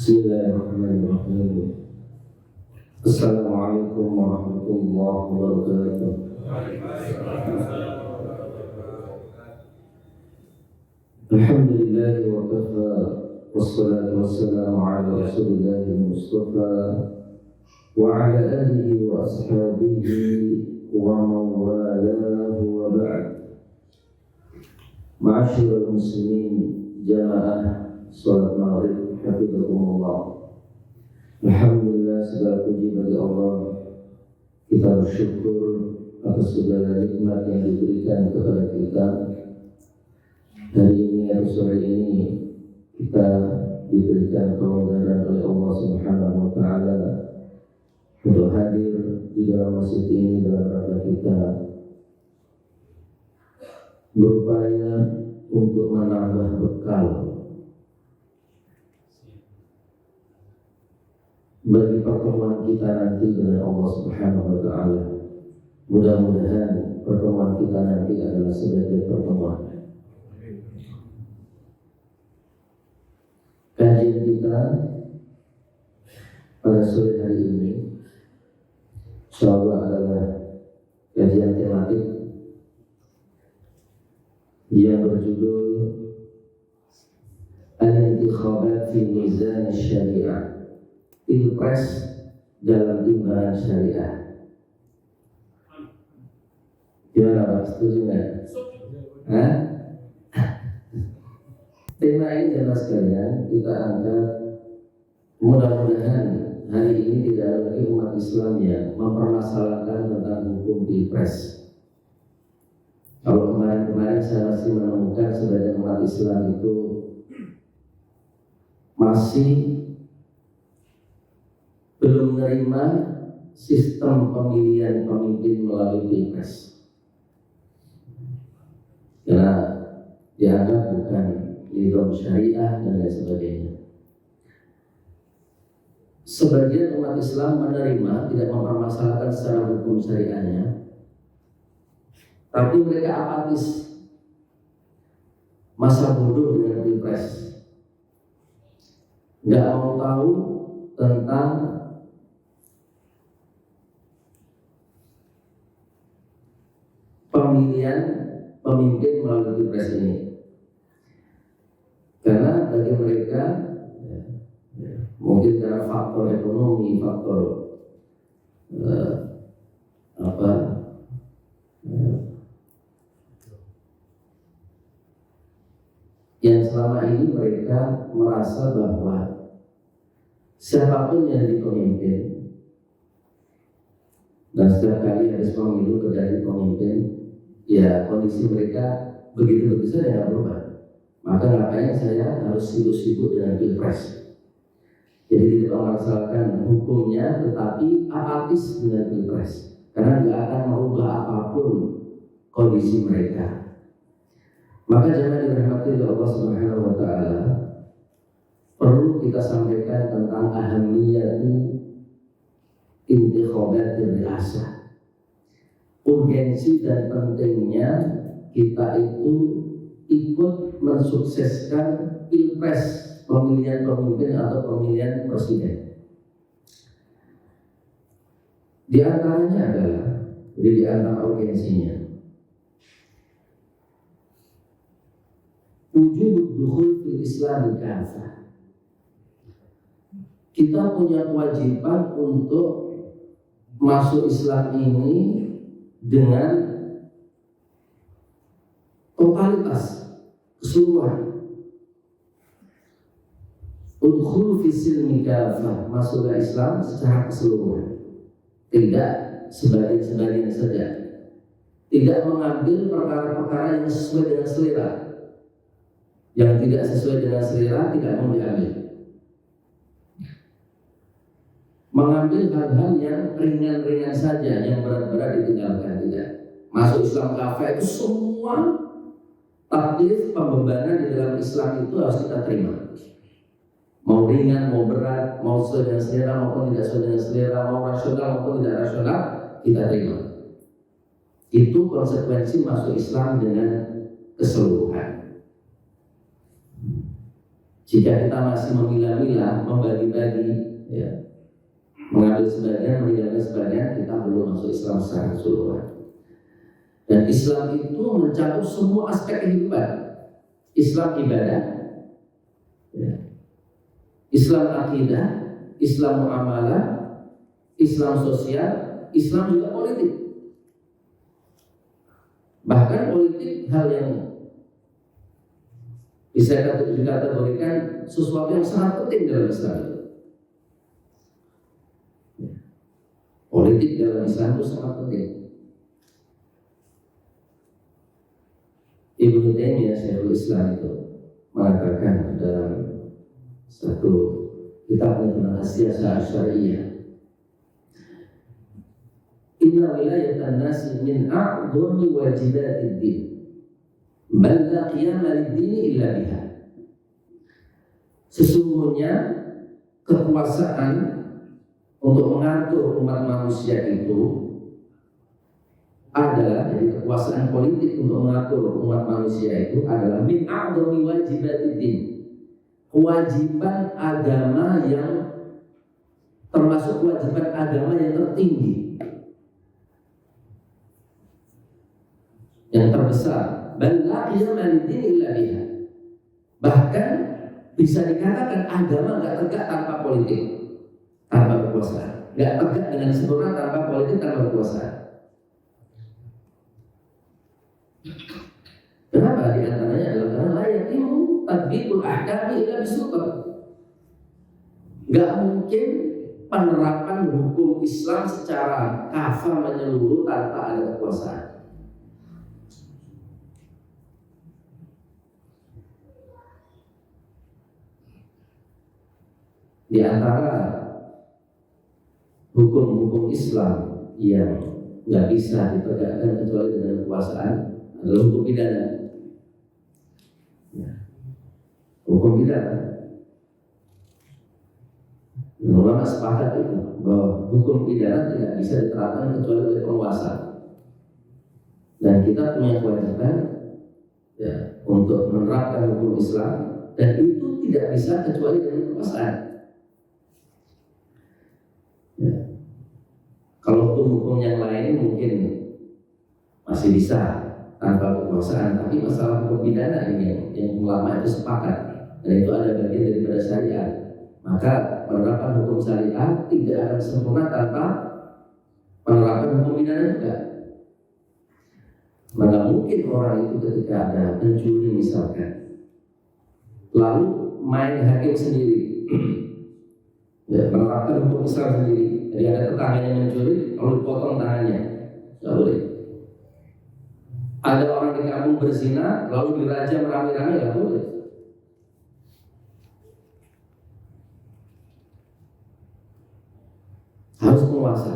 Bismillahirrahmanirrahim. Assalamualaikum warahmatullahi wabarakatuh. Alhamdulillah wa kafa, wassalatu wassalamu ala rasulillahi mustafa wa ala alihi wa ashabihi wa mawalahu wa ba'd. Ma'asyiral muslimin, jamaah salat maghrib, hafizakumullah. Alhamdulillah, segala puji bagi Allah. Kita bersyukur atas segala nikmat yang diberikan kepada kita. Hari ini atau sore ini kita diberikan kemudahan oleh Allah Subhanahu wa taala untuk hadir di dalam masjid ini dalam rangka kita berupaya untuk menambah bekal bagi pertemuan kita nanti dengan Allah Subhanahu wa taala. Mudah-mudahan pertemuan kita nanti adalah sebagai pertemuan kajian kita pada sore hari ini. Insyaallah adalah kajian tematik yang berjudul Al-Intikhabat fi Mizan Syariah, Pilpres dalam timbangan syariah. Gimana Pak? Setuju nggak? Hah? Tema ini jelas sekalian kita angkat. Mudah-mudahan hari ini tidak ada lagi umat Islam yang mempermasalahkan tentang hukum Pilpres. Kalau kemarin-kemarin saya masih menemukan sebagian umat Islam itu masih belum menerima sistem pemilihan pemimpin melalui Pilpres, karena dianggap bukan nizam syariah dan lain sebagainya. Sebagian umat Islam menerima, tidak mempermasalahkan secara hukum syariahnya, tapi mereka apatis, masa bodoh dengan Pilpres, nggak mau tahu tentang pemilihan pemimpin melalui Pilpres ini. Karena bagi mereka mungkin karena faktor ekonomi, faktor yang selama ini mereka merasa bahwa siapapun yang jadi pemimpin dan setiap kali habis pemilu terjadi pemimpin, ya kondisi mereka begitu saja yang berubah. Maka ngapain saya harus sibuk-sibuk dengan Pilpres? Jadi tidak merasakan hukumnya, tetapi apatis dengan Pilpres, karena tidak akan merubah apapun kondisi mereka. Maka jangan dirahmati oleh Allah Subhanahu wa taala, perlu kita sampaikan tentang ahamiyatu intikhabatir riasah. Urgensi dan pentingnya kita itu ikut mensukseskan Pilpres, pemilihan pemimpin atau pemilihan presiden. Di antaranya adalah, jadi di antara urgensinya, wujud dukhul fil Islam kafah. Kita punya kewajiban untuk masuk Islam ini dengan totalitas, keseluruhan. Udkhul fi silmi kafah, masuklah Islam secara keseluruhan, tidak sebagian-sebagian saja, tidak mengambil perkara-perkara yang sesuai dengan selera, yang tidak sesuai dengan selera tidak mau diambil, mengambil hal-hal yang ringan-ringan saja, yang berat-berat ditinggalkan. Tidak. Masuk Islam kafah itu semua taklif pembebanan di dalam Islam itu harus kita terima. Mau ringan, mau berat, mau sesuai dengan selera maupun tidak sesuai dengan selera, mau rasional maupun tidak rasional, kita terima. Itu konsekuensi masuk Islam dengan keseluruhan. Jika kita masih memilah-milah, membagi-bagi, ya, mengambil sebagian, meninggalkan sebagian, kita belum masuk Islam secara keseluruhan. Dan Islam itu mencakup semua aspek kehidupan. Islam ibadah, ya, Islam akidah, Islam muamalah, Islam sosial, Islam juga politik. Bahkan politik hal yang bisa dikategorikan sesuatu yang sangat penting dalam Islam. Politik dalam Islam itu sangat penting. Ibnu Taimiyah, Syekhul Islam, itu mengatakan dalam satu kitabnya tentang As-Siyasah Asy-Syar'iyyah, inna wilayatan nasi min a'dhami wajibatid din bal la qiyama lid-dini illa biha. Sesungguhnya kekuasaan untuk mengatur umat manusia itu adalah, jadi kekuasaan politik untuk mengatur umat manusia itu adalah min a'dhami wajibatid din, kewajiban agama yang termasuk kewajiban agama yang tertinggi, yang terbesar. Bal la qiyama lid-din illa biha. Bahkan bisa dikatakan agama nggak tegak tanpa politik, tanpa kekuasaan. Nggak tegak dengan sempurna tanpa politik, tanpa kekuasaan. Kenapa? Di antaranya adalah karena la yatimu tatbiqul ahkami illa bisultan. Nggak mungkin penerapan hukum Islam secara kafah menyeluruh tanpa ada kekuasaan. Di antara hukum-hukum Islam yang nggak bisa ditegakkan kecuali dengan kekuasaan adalah hukum pidana. Hukum pidana. Ulama sepakat itu bahwa hukum pidana tidak bisa diterapkan kecuali oleh penguasa. Dan kita punya kewajiban, ya, untuk menerapkan hukum Islam, dan itu tidak bisa kecuali dengan kekuasaan. Ya. Kalau hukum yang lain mungkin masih bisa tanpa kekuasaan, tapi masalah hukum pidana ini yang ulama itu sepakat, dan itu ada bagian daripada syariat. Maka penerapan hukum syariat tidak akan sempurna tanpa penerapan hukum pidana juga. Maka mungkin orang itu ketika ada pencuri misalkan, lalu main hakim sendiri, ya, menerapkan hukum Islam sendiri. Jadi ada tetangganya mencuri, lalu dipotong tangannya, nggak boleh. Ada orang di kampung berzina, lalu dirajam rame-rame, nggak boleh. Harus penguasa.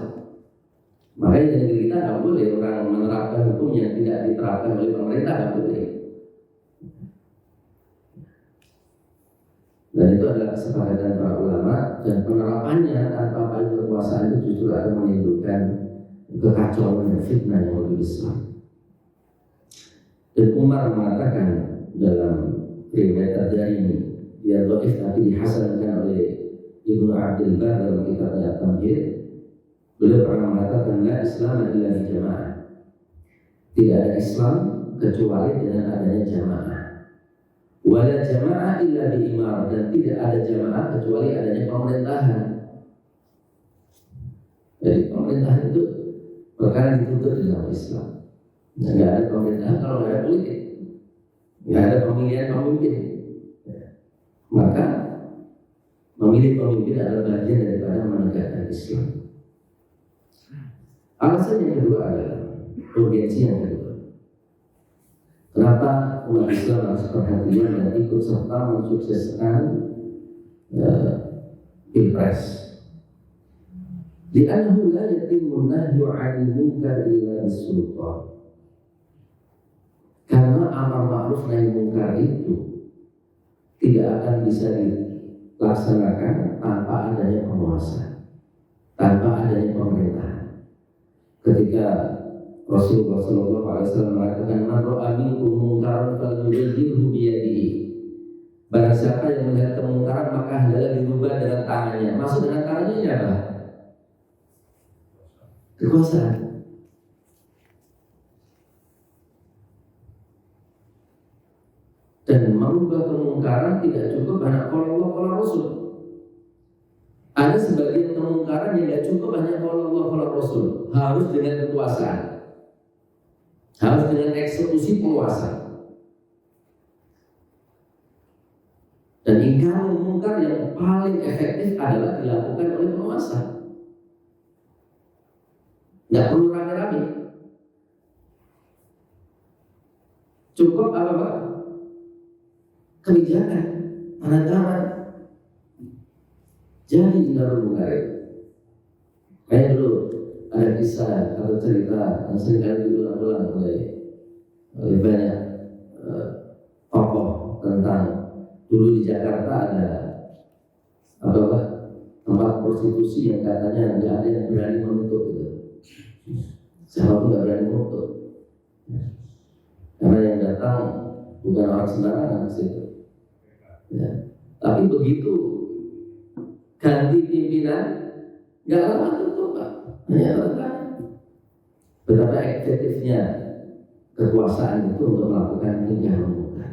Makanya di negeri kita nggak boleh orang menerapkan hukum yang tidak diterapkan oleh pemerintah, nggak boleh. Dan itu adalah kesepakatan para ulama, dan penerapannya tanpa kekuasaan itu justru akan menimbulkan kekacauan dan fitnah yang lebih besar. Dan Umar mengatakan dalam riwayat Ad-Darimi, dia dhaif tapi dihasankan oleh Ibnu Abdul Bar dalam kitabnya At-Tamhid. Beliau pernah mengatakan, la Islam illa bi jamaah. Tidak ada Islam kecuali dengan adanya jamaah. Wala jamaah illa bi imar, dan tidak ada jamaah kecuali adanya pemerintahan. Jadi pemerintahan itu perkara dituntut di dalam Islam. Nggak ada pemerintahan kalau nggak ada politik, nggak ada pemilihan pemimpin. Maka memilih pemimpin adalah bagian daripada menegakkan Islam. Alasan yang kedua adalah urgensi yang kedua. Kenapa umat Islam harus perhatian dan ikut serta mensukseskan Pilpres? Li'annahu la yatimmu nahyu 'anil munkar illa bis-sultan. Karena amar ma'ruf nahi munkar itu tidak akan bisa dilaksanakan tanpa adanya penguasa, tanpa adanya pemerintah. Ketika Rasulullah SAW mengatakan, man ra'a minkum munkaran falyughayyirhu biyadihi, Barang siapa yang melihat kemungkaran maka hendaklah dirubah dengan tangannya. Maksud dengan tangannya ini apa? Kekuasaan. Dan merubah kemungkaran tidak cukup hanya qala Allah qala Rasul. Ada sebagian kemungkaran yang tidak cukup hanya qala Allah qala Rasul, harus dengan kekuasaan, harus dengan eksekusi penguasa. Dan ingkar mungkar yang paling efektif adalah dilakukan oleh penguasa. Nggak perlu rame-rame. Cukup apa Pak? Kebijakan, tanda tangan. Jadi ingkar mungkar itu. Kayak dulu ada kisah atau cerita yang seringkali diulang-ulang oleh banyak tokoh tentang dulu di Jakarta ada tempat prostitusi yang katanya nggak ada yang berani menutup gitu. Siapapun nggak berani menutup, karena yang datang bukan orang sembarangan ke situ. Ya. Tapi begitu ganti pimpinan, nggak lama tutup Pak. Betapa efektifnya kekuasaan itu untuk melakukan ingkar mungkar.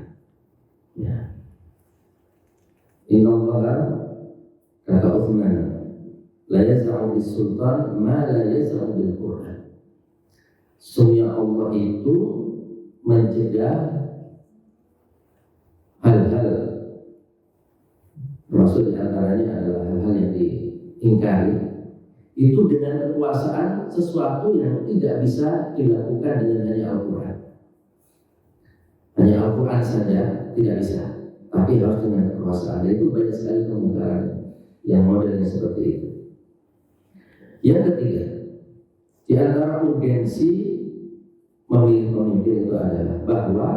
Ya. Inna Allah kata Utsman la yaz'u bis sultan ma la yaz'u bil Quran. Sungguhnya Allah itu mencegah hal-hal, termasuk diantaranya adalah hal-hal yang diingkari, itu dengan kekuasaan sesuatu yang tidak bisa dilakukan dengan hanya Al-Quran. Hanya Al-Quran saja tidak bisa, tapi harus dengan kekuasaan. Itu banyak sekali kemungkaran yang modelnya seperti itu. Yang ketiga, di antara urgensi memilih pemimpin itu adalah bahwa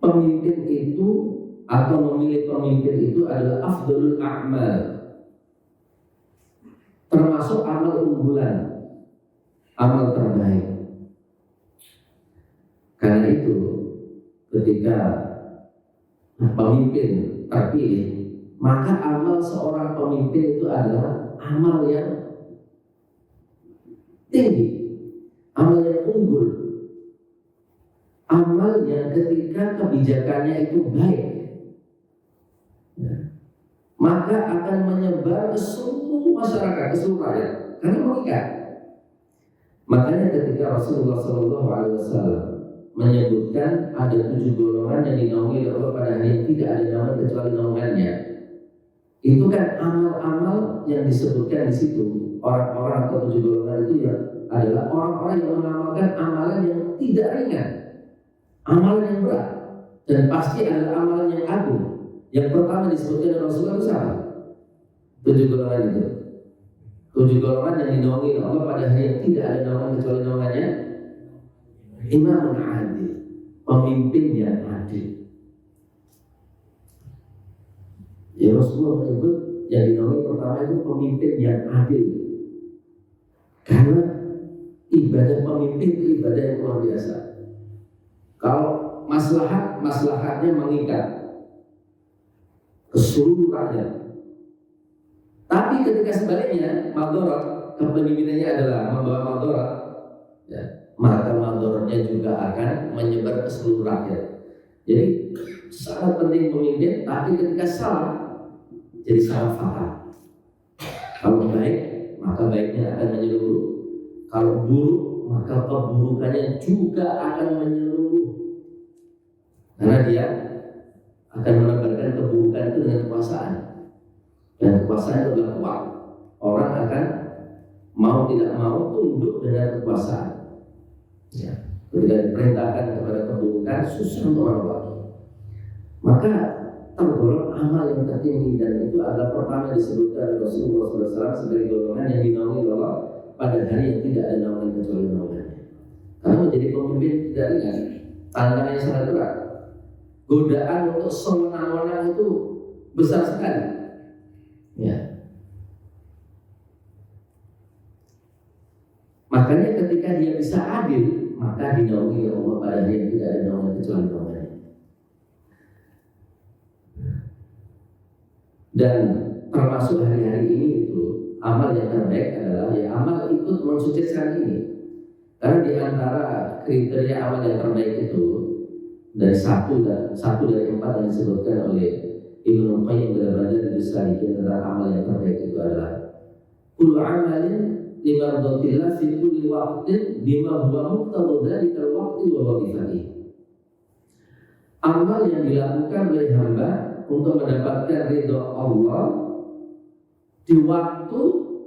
pemimpin itu atau memilih pemimpin itu adalah afdalul a'mal, termasuk amal unggulan, amal terbaik. Karena itu ketika pemimpin terpilih, maka amal seorang pemimpin itu adalah amal yang tinggi, amal yang unggul, amal yang ketika kebijakannya itu baik, maka akan menyebar ke seluruh masyarakat, ke seluruh rakyat, karena mengikat. Makanya ketika Rasulullah SAW menyebutkan ada 7 golongan yang dinaungi oleh Allah pada hari yang tidak ada naungan kecuali naungannya, itu kan amal-amal yang disebutkan di situ. Orang-orang atau 7 golongan itu ya adalah orang-orang yang mengamalkan amalan yang tidak ringan, amalan yang berat, dan pasti adalah amalan yang agung. Yang pertama disebutkan oleh Rasulullah itu siapa? 7 golongan itu. 7 golongan yang dinaungi oleh Allah pada hari yang tidak ada naungan kecuali naungannya. Imamun adil, pemimpin yang adil. Ya Rasulullah menyebut yang dinaungi pertama itu pemimpin yang adil. Karena ibadah pemimpin itu ibadah yang luar biasa. Kalau maslahatnya mengikat ke seluruh rakyat. Tapi ketika sebaliknya madharat, kepemimpinannya adalah membawa madharat, ya, maka madharatnya juga akan menyebar ke seluruh rakyat. Jadi sangat penting pemimpin, tapi ketika salah jadi salah fatal. Kalau baik, maka baiknya akan menyeluruh. Kalau buruk, maka keburukannya juga akan menyeluruh. Karena dia akan menebarkan keburukan itu dengan kekuasaan. Dan kekuasaan itu adalah kuat. Orang akan mau tidak mau tunduk dengan kekuasaan. Ya. Ketika diperintahkan kepada keburukan, susah untuk menolak. Maka tergolong amal yang tertinggi, dan itu adalah pertama disebutkan Rasulullah SAW sebagai golongan yang dinaungi Allah pada hari yang tidak ada naungan kecuali naungannya. Karena menjadi pemimpin tidak ringan, tantangannya sangat berat. Godaan untuk sewenang-wenang itu besar sekali. Ya. Makanya ketika dia bisa adil, maka dinaungi Allah pada hari yang tidak ada naungan kecuali naungannya. Dan termasuk hari-hari ini itu amal yang terbaik adalah ya amal ikut mensukseskan ini. Karena di antara kriteria amal yang terbaik itu dari satu dari empat yang disebutkan oleh Ibnu Qayyim benar-benar disadikan tentang amal yang terbaik itu adalah kullu amalin limardatillah fi kulli waqtin bima huwa muqtadha dzalikal waqti wa wadifatihi. Amal yang dilakukan oleh hamba untuk mendapatkan ridha Allah di waktu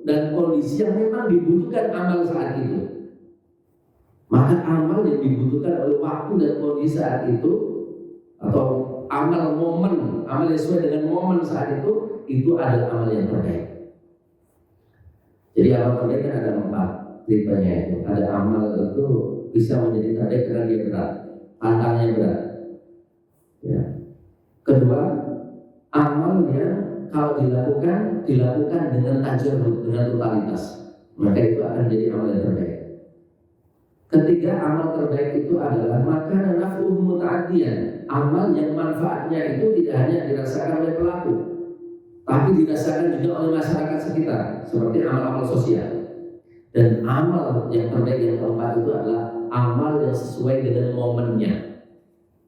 dan kondisi yang memang dibutuhkan amal saat itu. Maka amal yang dibutuhkan oleh waktu dan kondisi saat itu, atau amal momen, amal yang sesuai dengan momen saat itu adalah amal yang terbaik. Jadi amal terbaik kan ada 4 tipenya itu. Ada amal itu bisa menjadi terbaik karena dia berat, tantangannya berat. Ya. Kedua, amal yang kalau dilakukan dengan tajarrud, dengan totalitas, maka itu akan jadi amal yang terbaik. Ketiga, amal terbaik itu adalah maka naf'uhu muta'addiyan, amal yang manfaatnya itu tidak hanya dirasakan oleh pelaku, tapi dirasakan juga oleh masyarakat sekitar, seperti amal-amal sosial. Dan amal yang terbaik yang keempat itu adalah amal yang sesuai dengan momennya.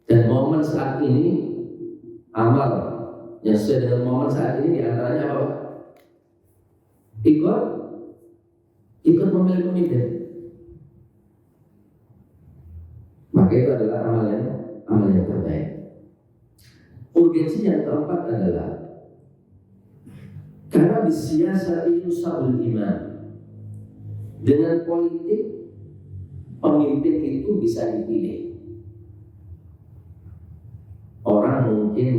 Dan momen saat ini, amal yang sesuai dengan momen saat ini diantaranya apa? Ikut memilih pemimpin. Maka itu adalah amal yang terbaik. Urgensi yang keempat adalah karena bisiasati yusabul iman. Dengan politik pemimpin itu bisa dipilih. Orang mungkin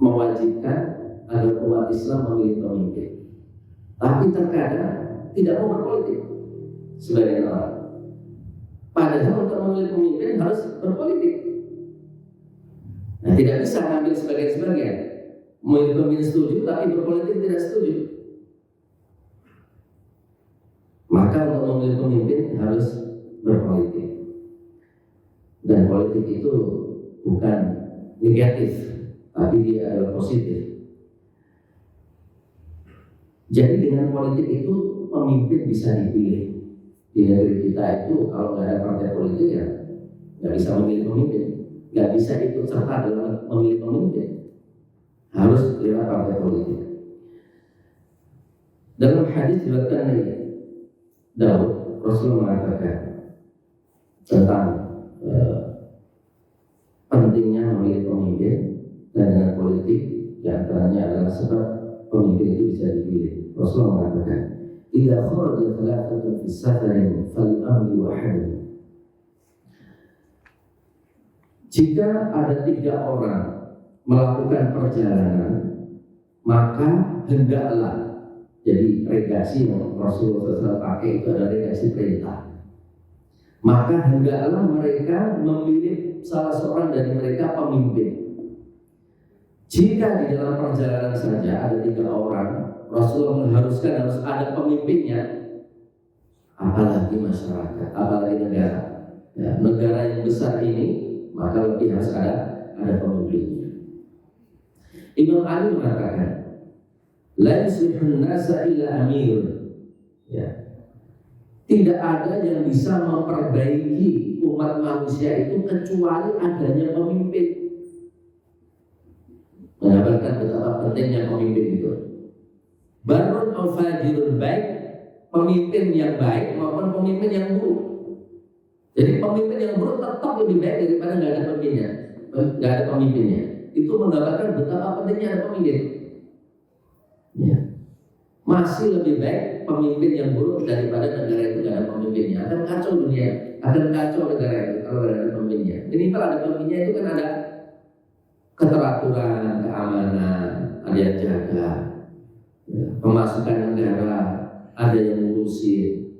mewajibkan agar umat Islam memilih pemimpin, tapi terkadang tidak mau berpolitik sebagian orang. Padahal untuk memilih pemimpin harus berpolitik. Nah, tidak bisa ngambil sebagian-sebagian. Memilih pemimpin setuju, tapi berpolitik tidak setuju. Maka untuk memilih pemimpin harus berpolitik. Dan politik itu bukan negatif, tapi dia adalah positif. Jadi dengan politik itu pemimpin bisa dipilih. Di negeri kita itu kalau nggak ada partai politik ya nggak bisa memilih pemimpin, nggak bisa ikut serta dalam memilih pemimpin, harus lewat partai politik. Dalam hadis diriwayatkan dari Daud, Rasul mengatakan tentang pentingnya memilih pemimpin dan dengan politik, di antaranya adalah sebab pemimpin itu bisa dipilih. Rasul mengatakan, "Idza kharaja thalathatu fi safarin falyamli wahid." Jika ada 3 orang melakukan perjalanan, maka hendaklah, jadi regasi yang Rasulullah SAW pakai itu adalah regasi perintah. Maka hendaklah mereka memilih salah seorang dari mereka pemimpin. Jika di dalam perjalanan saja ada 3 orang, Rasulullah mengharuskan harus ada pemimpinnya, apalagi masyarakat, apalagi negara. Ya, negara yang besar ini, maka lebih harus ada pemimpinnya. Imam Ali mengatakan, la yuslihun nasa illa amir. Ya. Tidak ada yang bisa memperbaiki umat manusia itu kecuali adanya pemimpin. Mengabarkan betapa pentingnya pemimpin itu. Barun au fajirun, baik pemimpin yang baik maupun pemimpin yang buruk. Jadi pemimpin yang buruk tetap lebih baik daripada nggak ada pemimpinnya. Nggak ada pemimpinnya. Itu menggambarkan betapa pentingnya ada pemimpin. Ya. Masih lebih baik pemimpin yang buruk daripada negara itu nggak ada pemimpinnya. Akan kacau dunia, akan kacau negara itu kalau nggak ada pemimpinnya. Jadi kalau ada pemimpinnya itu kan ada keteraturan, keamanan, ada yang jaga, ya, pemasukan negara, ada yang ngurusin.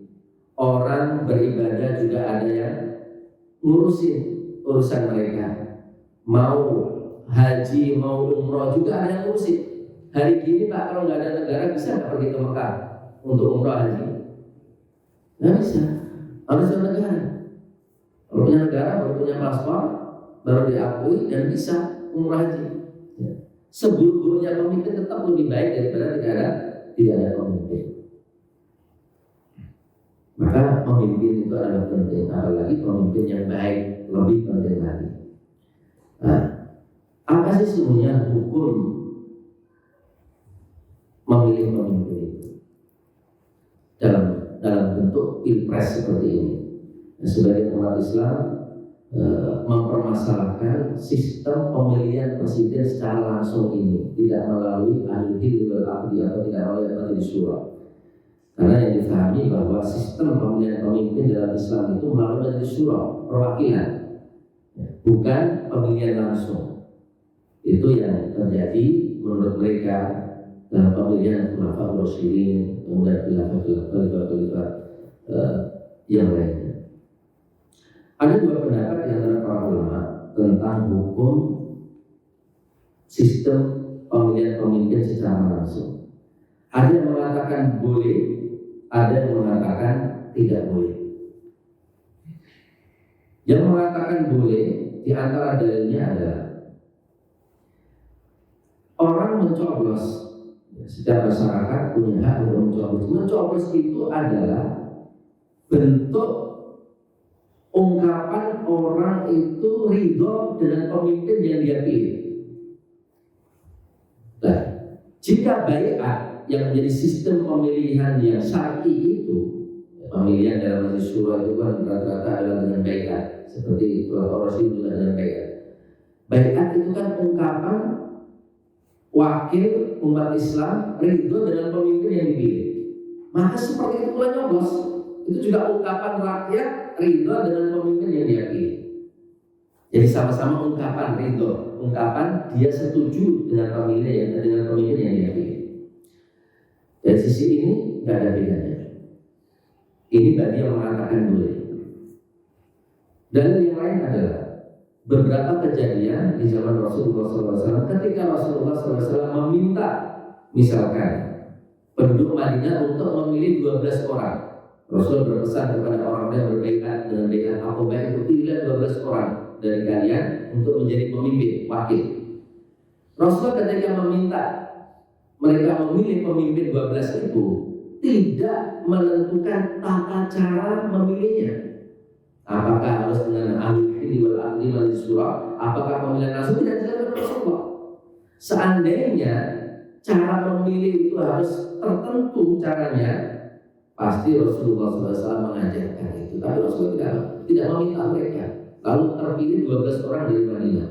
Orang beribadah juga ada yang ngurusin urusan mereka. Mau haji, mau umroh juga ada yang ngurusin. Hari gini Pak, kalau nggak ada negara bisa nggak pergi ke Mekah untuk umroh haji? Nggak bisa, harus ada negara. Kalau punya negara, baru punya paspor, baru diakui dan bisa umrah haji. Ya. Seburuk-buruknya pemimpin tetap lebih baik daripada tidak ada pemimpin. Maka pemimpin itu adalah penting, apalagi pemimpin yang baik lebih penting lagi. Nah, apa sih sebenarnya hukum memilih pemimpin itu dalam bentuk pilpres seperti ini? Nah, sebagai umat Islam mempermasalahkan sistem pemilihan presiden secara langsung ini, tidak melalui ahli wal aqdi atau tidak melalui majelis syura. Karena yang difahami bahwa sistem pemilihan pemimpin dalam Islam itu melalui majelis syura, perwakilan, bukan pemilihan langsung. Itu yang terjadi menurut mereka dalam pemilihan khulafaur rasyidin, kemudian khilafah yang lainnya. Ada dua pendapat di antara para ulama tentang hukum sistem pemilihan pemimpin secara langsung. Ada yang mengatakan boleh, ada yang mengatakan tidak boleh. Yang mengatakan boleh di antara dalilnya adalah orang mencoblos, setiap masyarakat punya hak untuk mencoblos. Mencoblos itu adalah bentuk ungkapan orang itu ridho dengan pemimpin yang dia pilih. Nah, jika baiat yang menjadi sistem pemilihan yang syar'i itu, pemilihan dalam majelis syura itu kan rata-rata adalah dengan baiat, seperti khulafaur rasyidin juga dengan baiat. Baiat itu kan ungkapan wakil umat Islam ridho dengan pemimpin yang dipilih. Maka seperti itu pula nyoblos, itu juga ungkapan rakyat ridho dengan pemimpin yang dia pilih. Jadi sama-sama ungkapan ridho, ungkapan dia setuju dengan pemimpin yang dia pilih. Dari sisi ini tidak ada bedanya. Ini bagi yang mengatakan boleh. Dan yang lain adalah beberapa kejadian di zaman Rasulullah SAW ketika Rasulullah SAW meminta misalkan penduduk Madinah untuk memilih 12 orang. Rasul berpesan kepada orang yang berbaikat dengan baiat Aqabah itu, pilihlah 12 orang dari kalian untuk menjadi pemimpin, wakil. Rasul ketika meminta mereka memilih pemimpin 12 itu tidak menentukan tata cara memilihnya. Apakah harus dengan ahli wal aqdi majelis syura, apakah pemilihan langsung, tidak dilakukan Rasulullah. Seandainya cara memilih itu harus tertentu caranya, pasti Rasulullah SAW mengajarkan itu. Tapi Rasulullah tidak meminta mereka. Lalu terpilih 12 orang dari Madinah.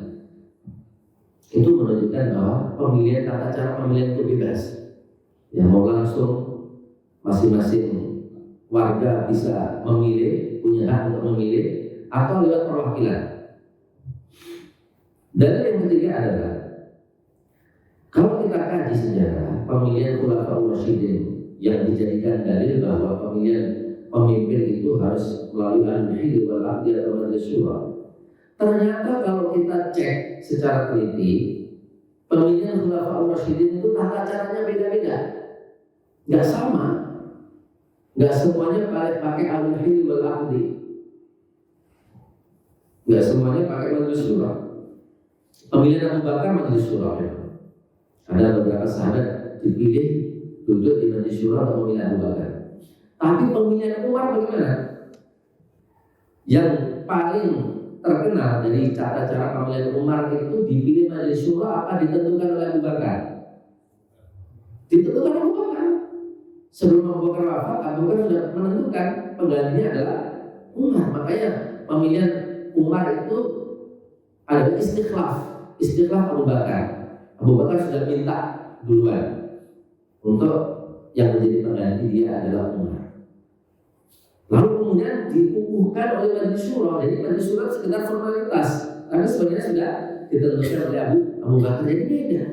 Itu menunjukkan bahwa pemilihan tata cara pemilihan itu bebas. Yang mau langsung masing-masing warga bisa memilih, punya hak untuk memilih, atau lewat perwakilan. Dan yang ketiga adalah kalau kita kaji sejarah pemilihan khulafaur rasyidin yang dijadikan dalil bahwa pemilihan pemimpin itu harus melalui al-hil wal aqdi atau majelis syura. Ternyata kalau kita cek secara teliti, pemilihan khulafaur rasyidin itu tata caranya beda-beda, nggak sama, nggak semuanya pakai al-hil wal aqdi, nggak semuanya pakai majelis syura. Pemilihan Abu Bakar majelis syura, ada beberapa sahabat dipilih duduk di majelis syura untuk memilih Abu Bakar. Tapi pemilihan Umar bagaimana? Yang paling terkenal dari cara pemilihan Umar itu dipilih majelis syura apa ditentukan oleh Abu Bakar? Ditentukan Abu Bakar. Sebelum Abu Bakar wafat, Abu Bakar sudah menentukan penggantinya adalah Umar. Makanya pemilihan Umar itu ada istikhlaf Abu Bakar. Abu Bakar sudah minta duluan untuk yang menjadi pengganti dia adalah Umar. Lalu kemudian dikukuhkan oleh majelis syura. Jadi majelis syura sekedar formalitas, karena sebenarnya sudah ditentukan oleh Abu Bakar. Jadi beda.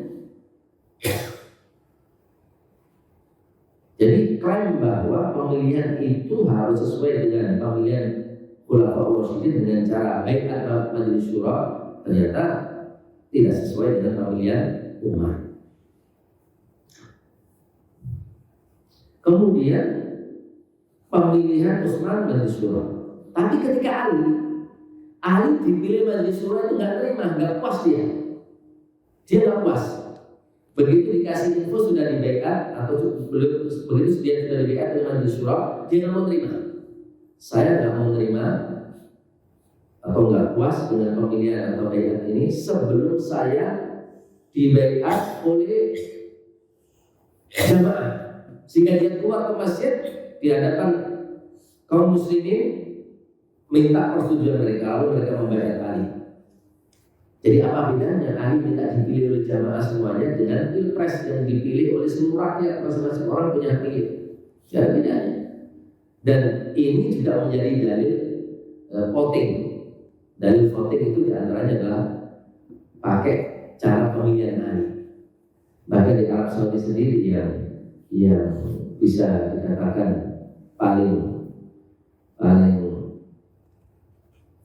Jadi klaim bahwa pemilihan itu harus sesuai dengan pemilihan khulafaur rasyidin dengan cara baiat majelis syura, ternyata tidak sesuai dengan pemilihan Umar. Kemudian pemilihan Utsman majelis syura. Tapi ketika Ali Ali dipilih majelis syuro itu nggak terima, nggak puas dia nggak puas. Begitu dikasih info sudah di backup atau begitu dia sudah di backup dengan majelis syuro, dia nggak mau terima. Saya nggak mau terima atau nggak puas dengan pemilihan atau backup ini sebelum saya di backup oleh jamaah, sehingga dia keluar ke masjid di hadapan kaum muslimin minta persetujuan mereka, lalu mereka membayar Ali. Jadi apa bedanya Ali minta dipilih oleh jamaah semuanya dengan pilpres yang dipilih oleh seluruh rakyat, masing-masing orang punya hak pilih? Tidak ada bedanya. Dan ini juga menjadi dalil voting. Dalil voting itu diantaranya adalah pakai cara pemilihan Ali. Bahkan di Arab Saudi sendiri yang bisa dikatakan paling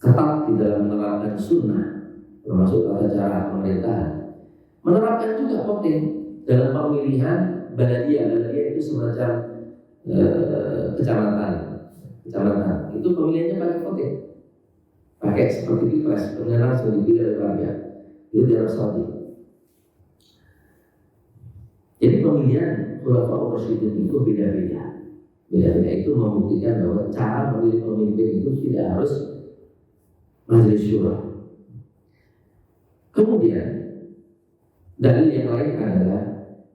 ketat di dalam menerapkan sunnah, termasuk tata cara pemerintahan, menerapkan juga voting dalam pemilihan baladiyah itu semacam kecamatan itu pemilihannya pakai voting, pakai seperti pilpres, pemilihan langsung dipilih oleh warga. Itu di Arab Saudi. Jadi pemilihan khulafaur rasyidin itu beda-beda. Itu membuktikan bahwa cara memilih pemimpin itu tidak harus majelis syuro. Kemudian dalil yang lain adalah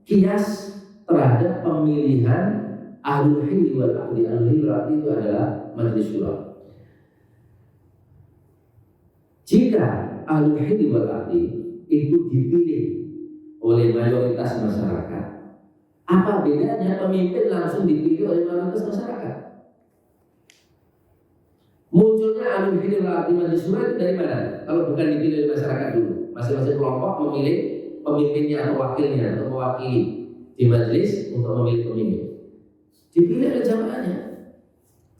kias terhadap pemilihan ahlul hilli wal aqdi. Ahlul hilli wal aqdi itu adalah majelis syuro. Jika ahlul hilli wal aqdi itu dipilih oleh mayoritas masyarakat, apa bedanya pemimpin langsung dipilih oleh mayoritas masyarakat? Munculnya ahlul hilli wal aqdi majelis syuro itu dari mana? Kalau bukan dipilih oleh masyarakat dulu, masing-masing kelompok memilih pemimpinnya atau wakilnya untuk mewakili di majelis untuk memilih pemimpin. Dipilih oleh jamaahnya.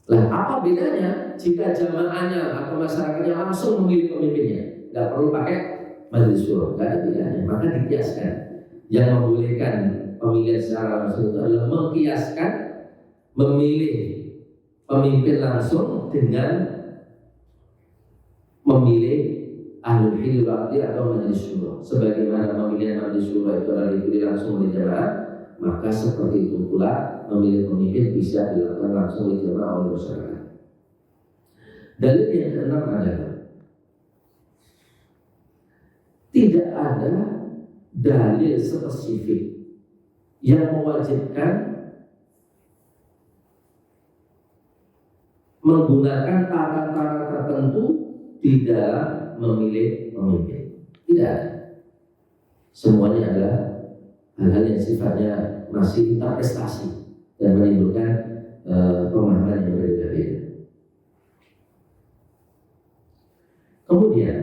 Lah apa bedanya jika jamaahnya atau masyarakatnya langsung memilih pemimpinnya? Gak perlu pakai majelis syuro, gak ada bedanya. Maka dikiaskan. Yang membolehkan pemilihan secara langsung itu adalah mengkiaskan memilih pemimpin langsung dengan memilih ahlul hilli wal aqdi atau majelis syuro. Sebagaimana pemilihan majelis syuro itu adalah dipilih langsung oleh jamaah, maka seperti itu pula memilih pemimpin bisa dilakukan langsung oleh jamaah oleh masyarakat. Dalil yang keenam adalah tidak ada dalil spesifik yang mewajibkan menggunakan tata-tata tertentu di dalam memilih pemimpin. Tidak ada. Semuanya adalah hal-hal yang sifatnya masih interpretasi dan menimbulkan pemahaman yang berbeda-beda. Kemudian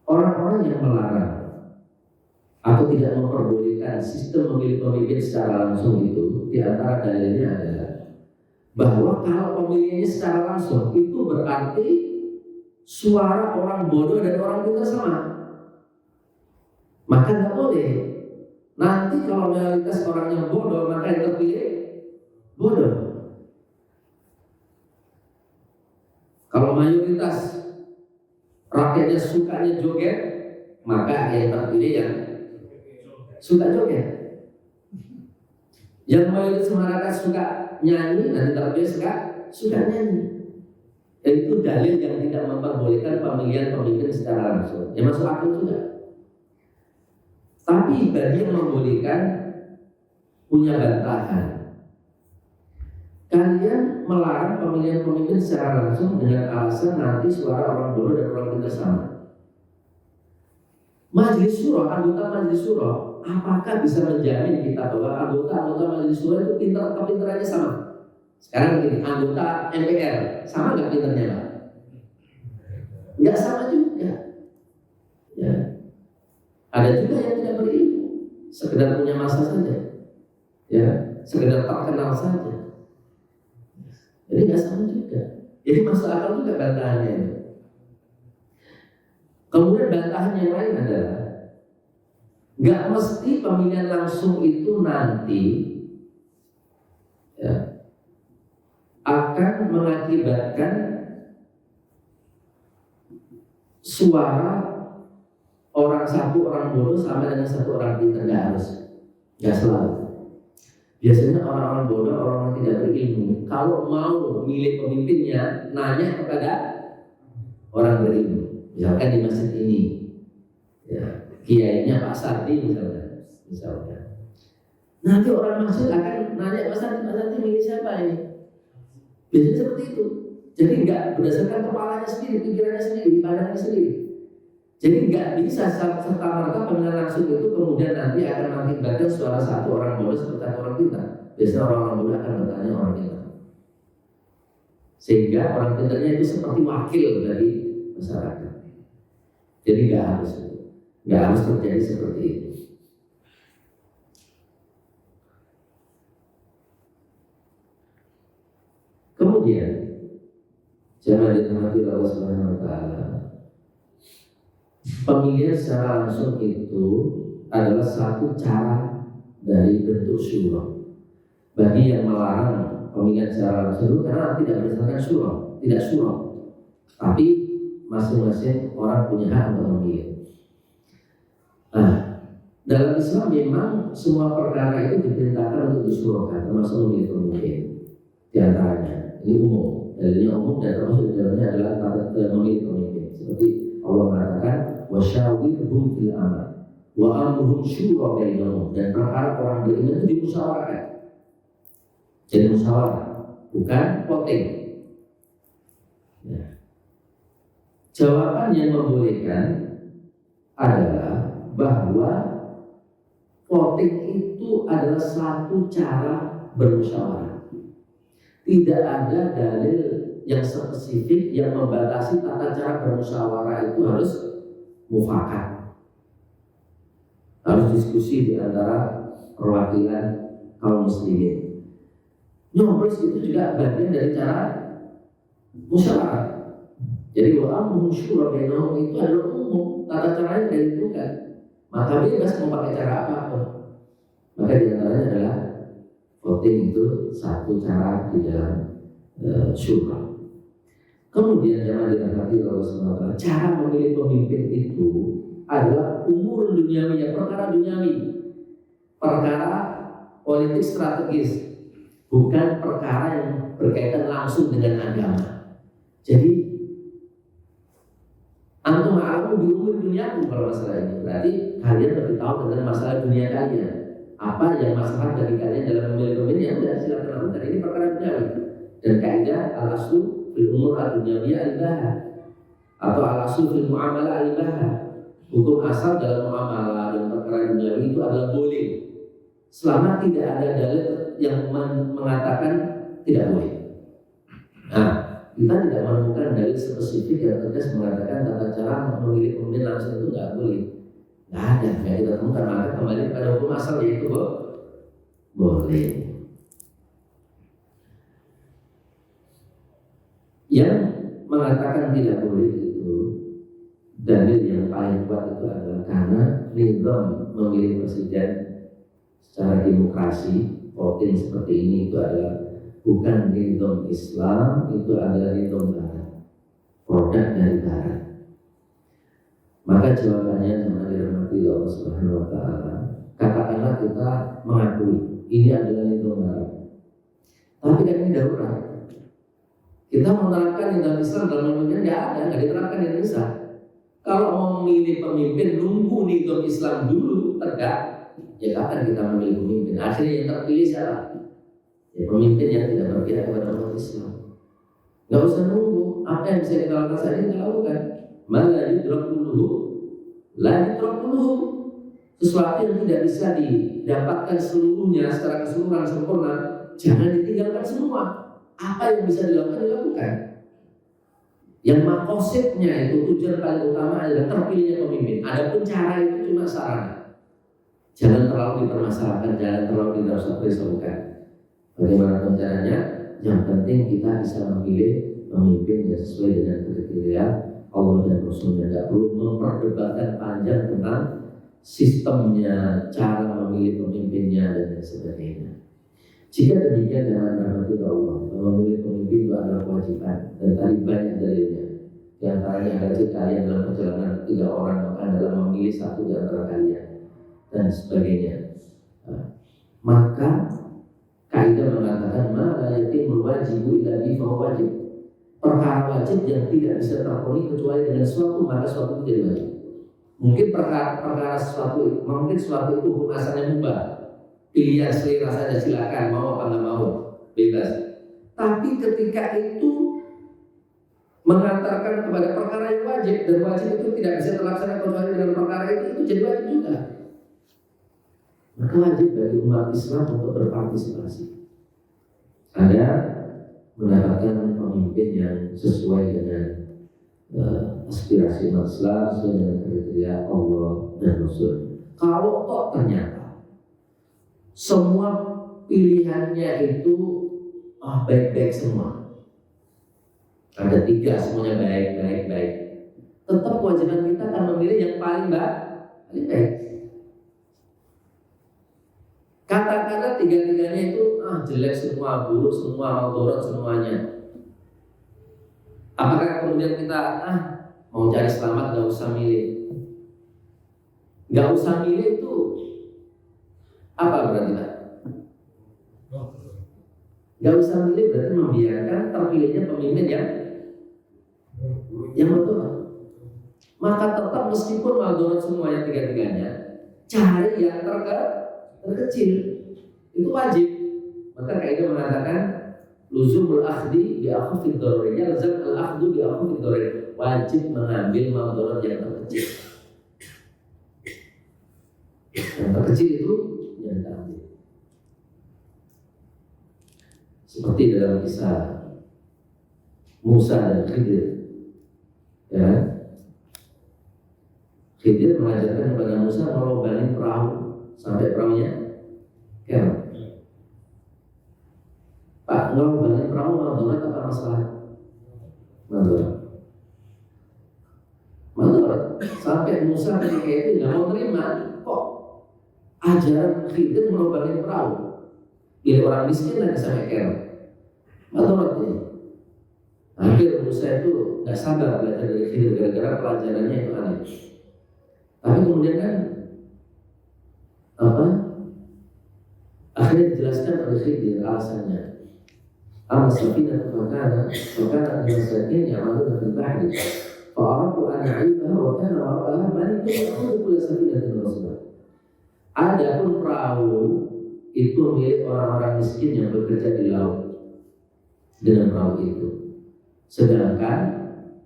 orang-orang yang melarang atau tidak memperbolehkan sistem memilih pemimpin secara langsung itu, di antara dalilnya adalah bahwa kalau pemilihannya secara langsung itu berarti suara orang bodoh dan orang pintar sama, maka nggak boleh. Nanti kalau mayoritas orang yang bodoh, maka yang terpilih bodoh. Kalau mayoritas rakyatnya sukanya joget, maka yang terpilih yang suka joget. Yang mayoritas masyarakat suka nyanyi, nanti terpilih suka nyanyi. Itu dalil yang tidak memperbolehkan pemilihan pemimpin secara langsung. Ya masuk akal juga. Tapi bagi yang membolehkan punya bantahan. Kalian melarang pemilihan pemimpin secara langsung dengan alasan nanti suara orang bodoh dan orang pintar sama. Majelis syuro, anggota majelis syuro, apakah bisa menjamin kita bahwa anggota majelis syuro itu kepintarannya sama? Sekarang begini, anggota MPR sama nggak pintarnya, Pak? Nggak sama juga. Ya. Ada juga yang tidak berilmu, sekedar punya masa saja, ya, sekedar terkenal saja. Jadi nggak sama juga. Jadi masuk akal juga bantahannya. Kemudian bantahan yang lain adalah nggak mesti pemilihan langsung itu nanti ya, akan mengakibatkan suara orang satu orang bodoh sama dengan satu orang pintar, nggak selalu. Biasanya orang-orang bodoh, orang yang tidak berilmu, kalau mau milih pemimpinnya, nanya kepada orang berilmu. Misalkan di masjid ini, ya, kiainya Pak Sardi misalnya. Nanti orang masjid akan nanya Pak Sardi milih siapa ini? Biasanya seperti itu. Jadi nggak berdasarkan kepalanya sendiri, pikirannya sendiri, pandangannya sendiri. Jadi nggak bisa serta-merta pemilihan langsung itu kemudian nanti akan mengakibatkan suara satu orang bodoh seperti orang pintar. Biasanya orang bodoh akan bertanya orang pintar. Sehingga orang pintarnya itu seperti wakil dari masyarakat. Jadi nggak harus terjadi seperti itu. Kemudian jangan dirahmati Allah Subhanahu wa taala. Pemilihan secara langsung itu adalah satu cara dari bentuk syura. Bagi yang melarang pemilihan secara langsung itu karena tidak berdasarkan syura, tidak syura. Tapi masing-masing orang punya hak untuk memilih. Nah, dalam Islam memang semua perkara itu diperintahkan untuk disyurakan, termasuk memilih pemimpin. Di antaranya, ini umum, dalilnya umum dan termasuk di dalamnya adalah memilih pemimpin. Seperti Allah mengatakan, wasyawirhum fil amr wa amruhum syura bainahum, dan perkara orang beriman itu dimusyawarahkan. Jadi musyawarah, bukan voting. Ya. Jawaban yang membolehkan adalah bahwa voting itu adalah satu cara bermusyawarah. Tidak ada dalil yang spesifik yang membatasi tata cara bermusyawarah itu harus mufakat, harus diskusi di antara perwakilan kaum muslimin. Nyoblos itu juga bagian dari cara musyawarah. Jadi wa'amruhum syura bainahum itu adalah umum, tata caranya tidak ditentukan. Maka bebas mau pakai cara apapun. Maka di antaranya adalah voting itu satu cara di dalam syura. Kemudian jangan dirahmati Allah SWT, cara memilih pemimpin itu adalah umur duniawi, yang perkara duniawi, perkara politik strategis, bukan perkara yang berkaitan langsung dengan agama. Jadi antum ma'amu di umur duniaku kalau masalah ini. Berarti kalian lebih tahu tentang masalah dunia kalian. Apa yang masalah bagi kalian dalam memilih pemimpin, yang sudah silakan lakukan. Ini perkara duniawi. Dan kaidah al-aslu fil umur ad-dunyawiyah al-ibaha, atau al-aslu fil muamalah al-ibaha. Hukum asal dalam muamalah dan perkara duniawi itu adalah boleh, selama tidak ada dalil yang mengatakan tidak boleh. Nah, kita tidak menemukan dalil spesifik yang tegas mengatakan tata cara memilih pemimpin langsung itu nggak boleh. Nggak ada yang kita temukan. Maka kembali pada hukum asal, yaitu boleh. Yang mengatakan tidak boleh itu, dalil yang paling kuat itu adalah karena nizam memilih presiden secara demokrasi, voting seperti ini itu adalah bukan nizam Islam, itu adalah nizam Barat, produk dari Barat. Maka jawabannya, jangan dirahmati Allah Subhanahu wa taala, katakanlah kita mengakui ini adalah nizam Barat, tapi kan ini darurat. Kita menerapkan nizam Islam dalam pemilihan nggak diterapkan di Indonesia. Kalau mau memilih pemimpin, nunggu nizam Islam dulu tegak, ya kapan kita memilih pemimpin? Akhirnya yang terpilih siapa? Ya pemimpin yang tidak berpihak kepada umat Islam. Nggak usah nunggu. Apa yang bisa kita lakukan saat ini kita lakukan. Malah yudrak dulu. Sesuatu yang tidak bisa didapatkan seluruhnya secara keseluruhan sempurna, jangan ditinggalkan semua. Apa yang bisa dilakukan. Yang makosidnya itu, tujuan paling utama adalah terpilihnya pemimpin. Adapun cara itu cuma sarana. Jangan terlalu dipermasalahkan, jangan terlalu dirisaukan. Bagaimana caranya? Yang penting kita bisa memilih pemimpin yang sesuai dengan kriteria Allah dan Rasulnya. Tidak perlu memperdebatkan panjang tentang sistemnya, cara memilih pemimpinnya dan lain sebagainya. Jika demikian, jangan dirahmati Allah, bahwa memilih pemimpin itu adalah kewajiban, dan tadi banyak dalilnya. Di antaranya ada kalian dalam perjalanan 3 orang, maka dalam memilih satu di antara kalian dan sebagainya. Maka kaidah mengatakan ma la yatimul wajibu illa bi wajib. Perkara wajib yang tidak bisa terpenuhi kecuali dengan suatu, maka suatu itu jadi wajib. Mungkin perkara sesuatu, mungkin suatu itu hukum asalnya mubah, pilihan selera saja, silakan mau apa nggak mau, bebas. Tapi ketika itu mengantarkan kepada perkara yang wajib, dan wajib itu tidak bisa terlaksana kecuali dengan perkara itu jadi wajib juga. Maka wajib bagi umat Islam untuk berpartisipasi. Ada mendapatkan pemimpin yang sesuai dengan aspirasi umat Islam, sesuai dengan kriteria Allah dan Rasul. Kalau toh ternyata semua pilihannya itu baik-baik semua, ada 3 semuanya baik, tetap kewajiban kita akan memilih yang paling baik. Katakanlah 3-tiganya itu jelek semua, buruk semua, mudorot semuanya. Apakah kemudian kita mau cari selamat gak usah milih? Gak usah milih itu apa berarti Pak? Gak usah milih berarti membiarkan terpilihnya pemimpin yang betul. Maka tetap meskipun mudorot semuanya 3-tiganya, cari yang terkecil, itu wajib. Maka kaidah mengatakan luzumul akhdi bi akhfid dararain, lazim al akhdu bi akhfid dararain, wajib mengambil mudorot yang terkecil. Yang terkecil itu yang diambil. Seperti dalam kisah Musa dan Khidir, ya. Khidir mengajarkan kepada Musa kalau bangun perahu sampai perahunya kerem. Pak, kalau bangun perahu mudorot apa masalah? Mudorot. Sampai Musa ketika itu nggak mau terima. Kok ajaran Khidir mau bangun perahu? Bila orang miskin lagi sampai kerem. Mudorot ini. Akhir Musa itu nggak sabar belajar dari Khidir gara-gara pelajarannya itu aneh. Tapi kemudian kan akhirnya dijelaskan oleh Khidir alasannya. Safinah fakana masakin ya'maluna fil bahri fa'aradu an ya'ibaha wa kana wara'aha malikun ya'khudhu kulla safinatin ghasba. Adapun perahu itu milik orang-orang miskin yang bekerja di laut dengan perahu itu. Sedangkan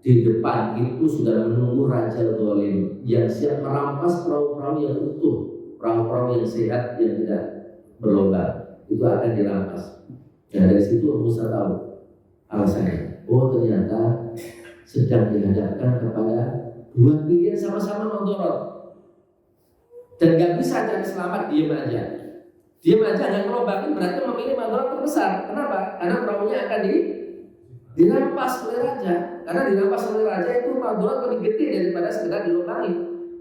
di depan itu sudah menunggu raja zalim yang siap merampas perahu-perahu yang utuh, perahu-perahu yang sehat yang tidak berlomba itu akan dirampas. Dan dari situ Musa tahu alasannya. Oh, ternyata sedang dihadapkan kepada 2 pilihan sama-sama mudorot. Dan gak bisa cari selamat diam aja nggak ngelobakin, berarti memilih mudorot terbesar. Kenapa? Karena perahunya akan dirampas oleh raja. Karena dirampas oleh raja itu mudorot lebih gede daripada sekedar dilobangin.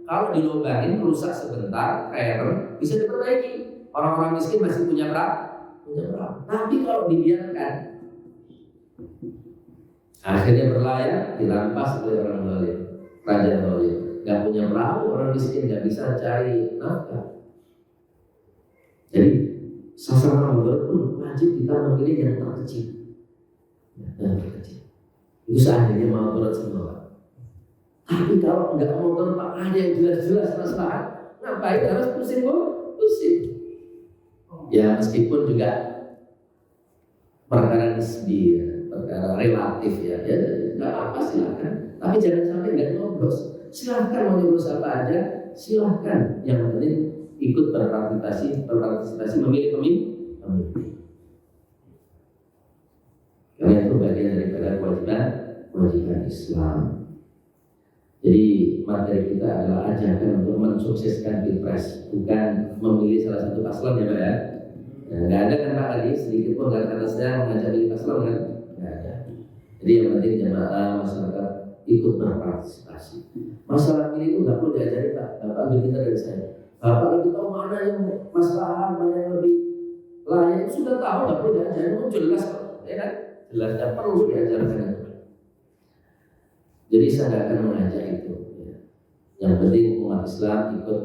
Kalau dilobangin rusak sebentar, error bisa diperbaiki. Orang-orang miskin masih punya perahu. Tapi kalau dibiarkan, akhirnya berlayar, dirampas oleh orang zalim, raja zalim. Gak punya perahu, orang miskin gak bisa cari nafkah. Jadi sasaran mudorot pun wajib kita memilih yang terkecil. Itu seandainya mudorot semua. Tapi kalau nggak mudorot, ada yang jelas-jelas masalah, ngapain harus pusing? Ya meskipun juga perkara nisbi, perkara relatif ya nggak apa silakan. Tapi jangan sampai nggak nyoblos. Silahkan mau nyoblos apa aja, silahkan. Yang penting ikut berpartisipasi memilih pemimpin. Karena itu bagian daripada kewajiban Islam. Jadi materi kita adalah ajakan untuk mensukseskan pilpres, bukan memilih salah satu paslon ya Pak ya. Nggak ada kan Pak tadi sedikit pun kata saya mengajak pilih paslon kan? Nggak ada. Jadi yang penting jamaah masyarakat ikut berpartisipasi. Masalah pilih itu nggak perlu diajari Pak. Bapak lebih pintar dari saya. Bapak lebih tahu mana yang masalah, mana yang lebih layak. Sudah tahu nggak perlu diajari, jelas kok, ya kan? Jelas nggak perlu diajarkan. Jadi saya nggak akan mengajak itu. Ya. Yang penting umat Islam ikut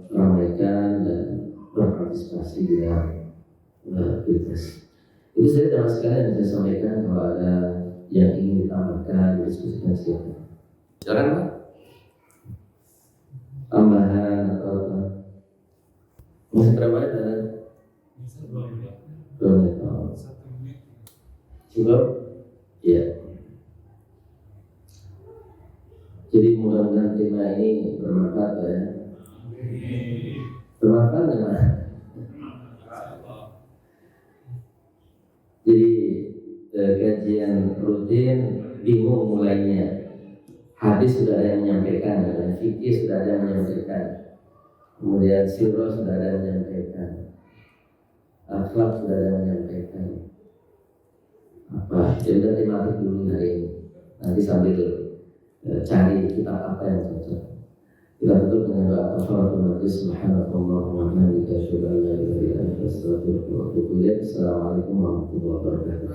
meramaikan dan berpartisipasi di dalam pilpres. Itu saya teman sekalian yang saya sampaikan. Kalau ada yang ingin ditambahkan, diskusikan silakan. Silakan Pak. Tambahan atau apa? Masih berapa ya? 2 menit. Cukup? Iya. Jadi mudah-mudahan tema ini bermanfaat ya. Bermanfaat nggak? Jadi kajian rutin bingung mulainya. Hadis sudah ada yang menyampaikan, fikih sudah ada yang menyampaikan, kemudian sirah sudah ada yang menyampaikan, akhlak sudah ada yang menyampaikan. Apa? Jadi tematik dulu hari ini. Nanti sambil cari kitab apa yang cocok. Kita tutup dengan doa kafaratul majlis. Subhanallah wa bihamdika asyhadu an la ilaha illa anta astaghfiruka wa atubu ilaik. Assalamualaikum warahmatullahi wabarakatuh.